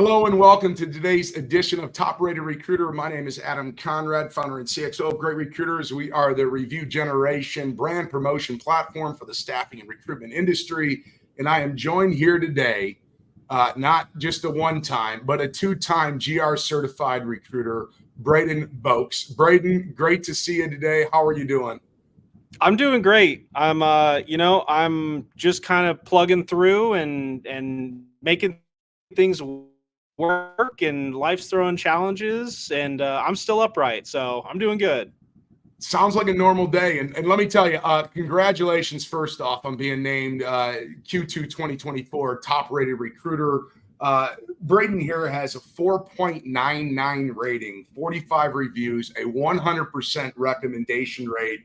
Hello and welcome to today's edition of Top Rated Recruiter. My name is Adam Conrad, founder and CXO of Great Recruiters. We are the review generation brand promotion platform for the staffing and recruitment industry. And I am joined here today, not just a one-time, but a two-time GR certified recruiter, Braden Boex. Braden, great to see you today. How are you doing? I'm doing great. I'm just kind of plugging through and making things work, and life's throwing challenges, and I'm still upright, so I'm doing good. Sounds like a normal day. And let me tell you, congratulations first off on being named Q2 2024 Top Rated Recruiter. Braden here has a 4.99 rating, 45 reviews, a 100% recommendation rate.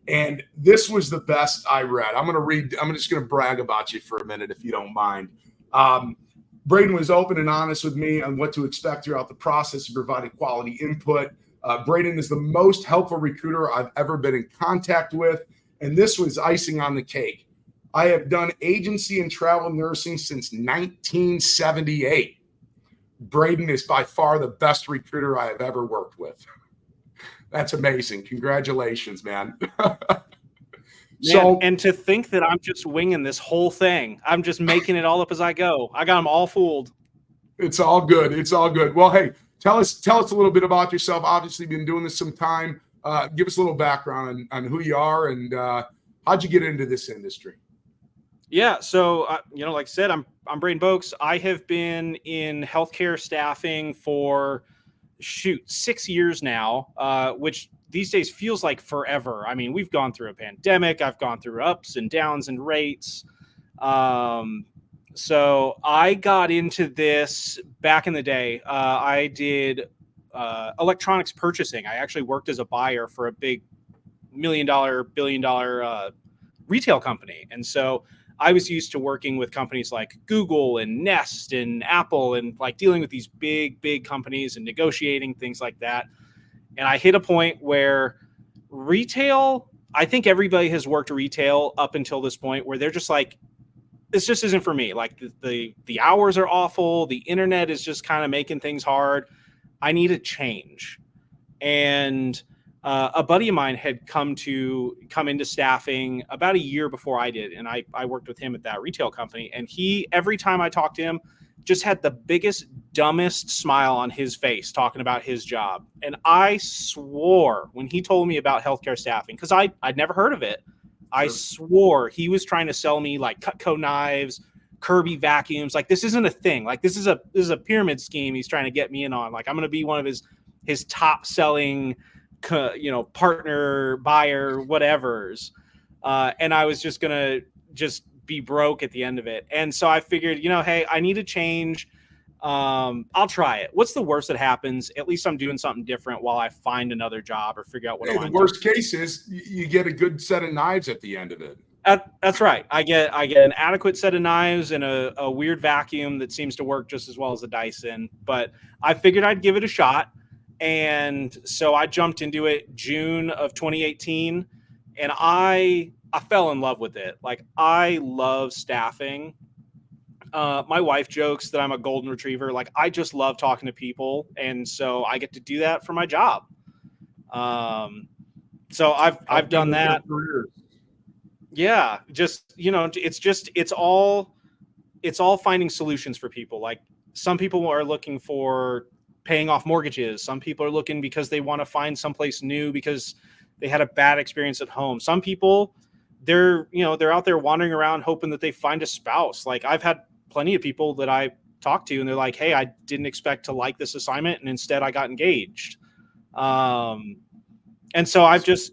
And this was the best I read. I'm just going to brag about you for a minute, if you don't mind. Braden was open and honest with me on what to expect throughout the process and provided quality input. Braden is the most helpful recruiter I've ever been in contact with. And this was icing on the cake. I have done agency and travel nursing since 1978. Braden is by far the best recruiter I have ever worked with. That's amazing. Congratulations, man. And to think that I'm just winging this whole thing. I'm just making it all up as I go. I got them all fooled. It's all good. It's all good. Well, hey, tell us a little bit about yourself. Obviously, you've been doing this some time. Give us a little background on who you are and how'd you get into this industry? Yeah, so like I said, I'm Braden Boex. I have been in healthcare staffing for 6 years now, which these days feels like forever. I mean, we've gone through a pandemic. I've gone through ups and downs and rates. So I got into this back in the day. I did electronics purchasing. I actually worked as a buyer for a big $1 billion retail company. And so I was used to working with companies like Google and Nest and Apple and like dealing with these big companies and negotiating things like that. And I hit a point where retail, I think everybody has worked retail up until this point where they're just like, this just isn't for me. Like the hours are awful. The internet is just kind of making things hard. I need a change. And a buddy of mine had come into staffing about a year before I did. And I worked with him at that retail company. And he, every time I talked to him, just had the biggest, dumbest smile on his face talking about his job. And I swore when he told me about healthcare staffing, because I'd never heard of it. I swore he was trying to sell me like Cutco knives, Kirby vacuums. Like, this isn't a thing. Like, this is a pyramid scheme he's trying to get me in on. Like, I'm going to be one of his top selling, partner, buyer, whatevers. And I was just going to just be broke at the end of it. And so I figured, hey, I need a change. I'll try it. What's the worst that happens? At least I'm doing something different while I find another job or figure out what I want. The worst case is you get a good set of knives at the end of it. That's right. I get an adequate set of knives and a weird vacuum that seems to work just as well as the Dyson. But I figured I'd give it a shot. And so I jumped into it June of 2018, and I fell in love with it. Like, I love staffing. My wife jokes that I'm a golden retriever. Like, I just love talking to people. And so I get to do that for my job. So I've done that. Yeah. Just, it's all finding solutions for people. Like, some people are looking for paying off mortgages. Some people are looking because they want to find someplace new because they had a bad experience at home. Some people, they're out there wandering around hoping that they find a spouse. Like, I've had plenty of people that I talk to and they're like, hey, I didn't expect to like this assignment, and instead I got engaged. And so I've just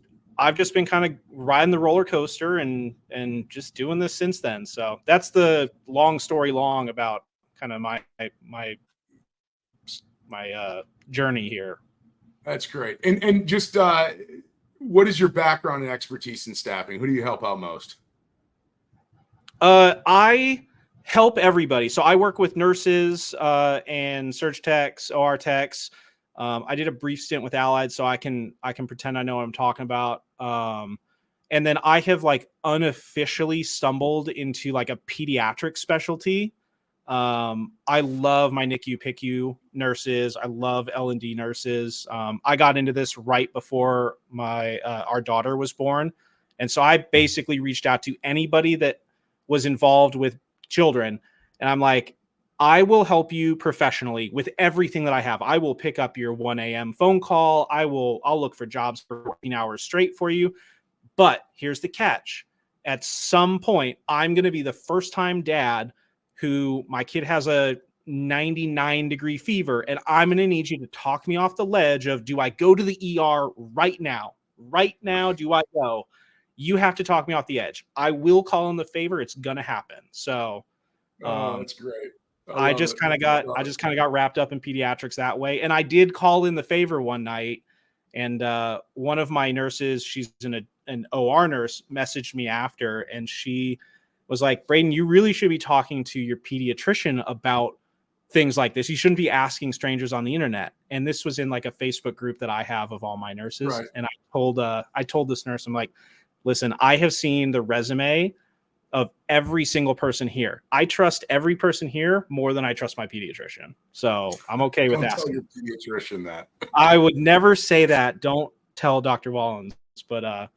been kind of riding the roller coaster and just doing this since then. So that's the long story long about kind of my journey here. That's great. And just what is your background and expertise in staffing? Who do you help out most? I help everybody. So I work with nurses and surge techs, OR techs. I did a brief stint with Allied, so I can pretend I know what I'm talking about. And then I have like unofficially stumbled into like a pediatric specialty. I love my NICU PICU nurses. I love L&D nurses. I got into this right before our daughter was born. And so I basically reached out to anybody that was involved with children. And I'm like, I will help you professionally with everything that I have. I will pick up your 1 a.m. phone call. I'll look for jobs for 14 hours straight for you. But here's the catch. At some point, I'm going to be the first time dad who my kid has a 99-degree fever, and I'm going to need you to talk me off the ledge of, do I go to the ER right now? Right now, do I go? You have to talk me off the edge. I will call in the favor. It's going to happen. So That's great. I just kind of got wrapped up in pediatrics that way. And I did call in the favor one night, and one of my nurses, she's an OR nurse, messaged me after, and she was like, Braden, you really should be talking to your pediatrician about things like this. You shouldn't be asking strangers on the internet. And this was in like a Facebook group that I have of all my nurses. Right. And I told this nurse, I'm like, listen, I have seen the resume of every single person here. I trust every person here more than I trust my pediatrician. So I'm okay with Don't asking. tell your pediatrician that. I would never say that. Don't tell Dr. Wallens, but I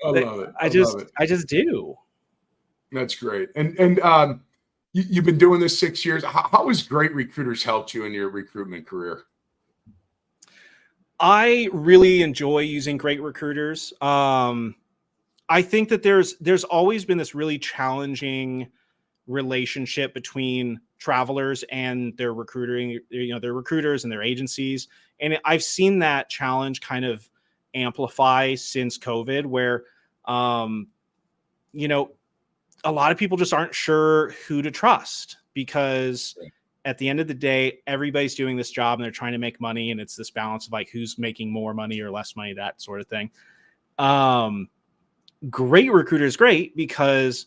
love it. I just do. That's great. And you've been doing this 6 years. How has Great Recruiters helped you in your recruitment career? I really enjoy using Great Recruiters. I think that there's always been this really challenging relationship between travelers and their recruiting, their recruiters and their agencies. And I've seen that challenge kind of amplify since COVID, where, a lot of people just aren't sure who to trust, because at the end of the day, everybody's doing this job and they're trying to make money. And it's this balance of like, who's making more money or less money, that sort of thing. Great Recruiter is great because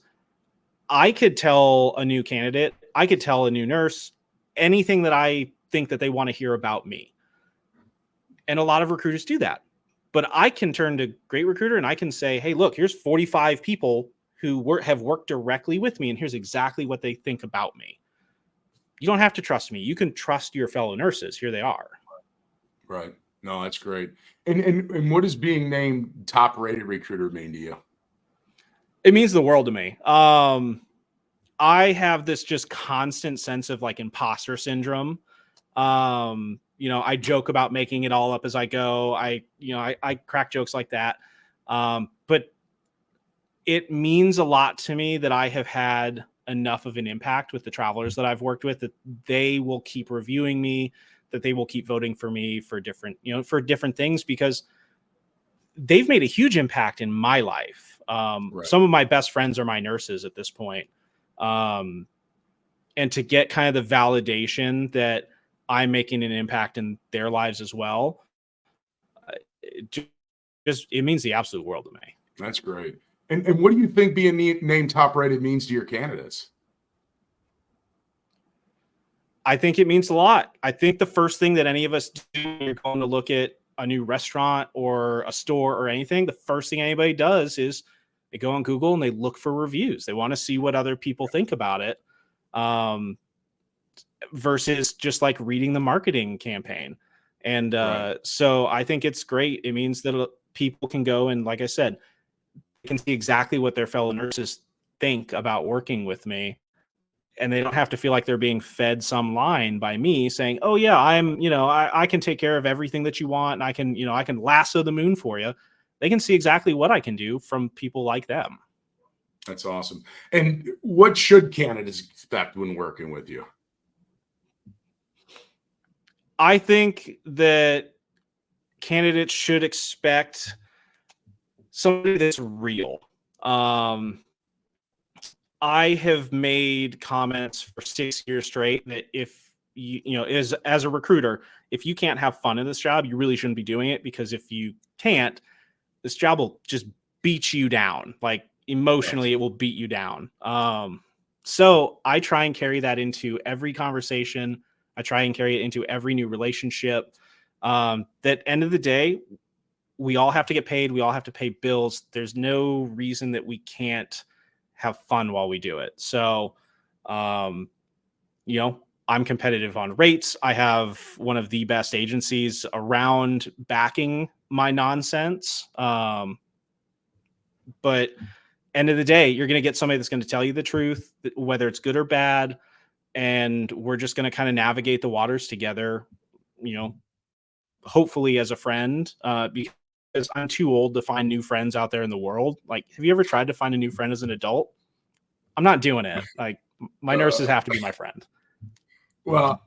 I could tell a new candidate, I could tell a new nurse anything that I think that they want to hear about me. And a lot of recruiters do that. But I can turn to Great Recruiter and I can say, hey, look, here's 45 people who have worked directly with me, and here's exactly what they think about me. You don't have to trust me. You can trust your fellow nurses. Here they are. Right. No, that's great. And what does being named top rated recruiter mean to you? It means the world to me. I have this just constant sense of like imposter syndrome. I joke about making it all up as I go. I crack jokes like that. But it means a lot to me that I have had enough of an impact with the travelers that I've worked with, that they will keep reviewing me, that they will keep voting for me for different things, because they've made a huge impact in my life. Right. Some of my best friends are my nurses at this point. And to get kind of the validation that I'm making an impact in their lives as well, it means the absolute world to me. That's great. And what do you think being named top rated means to your candidates? I think it means a lot. I think the first thing that any of us do when you're going to look at a new restaurant or a store or anything, the first thing anybody does is they go on Google and they look for reviews. They want to see what other people think about it, versus just like reading the marketing campaign. And so I think it's great. It means that people can go and, like I said, can see exactly what their fellow nurses think about working with me. And they don't have to feel like they're being fed some line by me saying, oh yeah, I can take care of everything that you want. And I can lasso the moon for you. They can see exactly what I can do from people like them. That's awesome. And what should candidates expect when working with you? I think that candidates should expect somebody that's real. I have made comments for 6 years straight that if as a recruiter, if you can't have fun in this job, you really shouldn't be doing it, because if you can't, this job will just beat you down. Like emotionally, it will beat you down. So I try and carry that into every conversation. I try and carry it into every new relationship. That end of the day, we all have to get paid. We all have to pay bills. There's no reason that we can't have fun while we do it. So, I'm competitive on rates. I have one of the best agencies around backing my nonsense. But end of the day, you're going to get somebody that's going to tell you the truth, whether it's good or bad. And we're just going to kind of navigate the waters together, hopefully as a friend, because I'm too old to find new friends out there in the world. Like, have you ever tried to find a new friend as an adult? I'm not doing it. Like, my nurses have to be my friend. Well,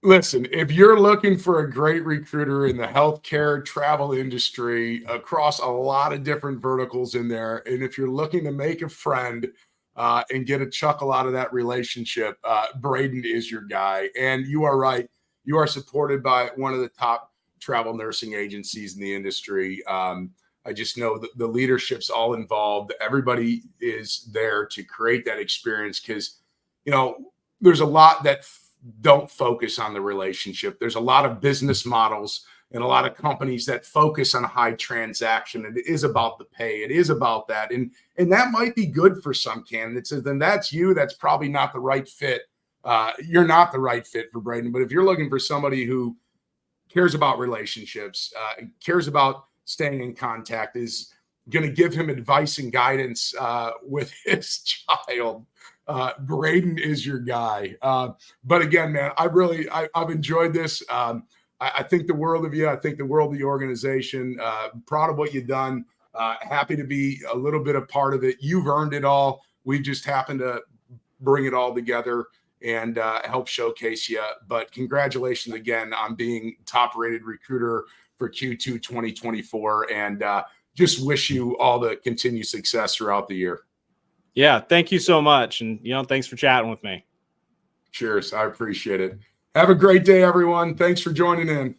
listen, if you're looking for a great recruiter in the healthcare travel industry across a lot of different verticals in there, and if you're looking to make a friend and get a chuckle out of that relationship, Braden is your guy. And you are right. You are supported by one of the top travel nursing agencies in the industry. I just know that the leadership's all involved. Everybody is there to create that experience because, there's a lot that don't focus on the relationship. There's a lot of business models and a lot of companies that focus on high transaction. It is about the pay. It is about that. And that might be good for some candidates. And then that's you. That's probably not the right fit. You're not the right fit for Braden. But if you're looking for somebody who cares about relationships, cares about staying in contact, is going to give him advice and guidance with his child, Braden is your guy. But again, man, I've enjoyed this. I think the world of you. I think the world of the organization. Proud of what you've done. Happy to be a little bit a part of it. You've earned it all. We've just happened to bring it all together and help showcase you. But congratulations again on being top-rated recruiter for Q2 2024. And just wish you all the continued success throughout the year. Yeah, thank you so much. And, thanks for chatting with me. Cheers. I appreciate it. Have a great day, everyone. Thanks for joining in.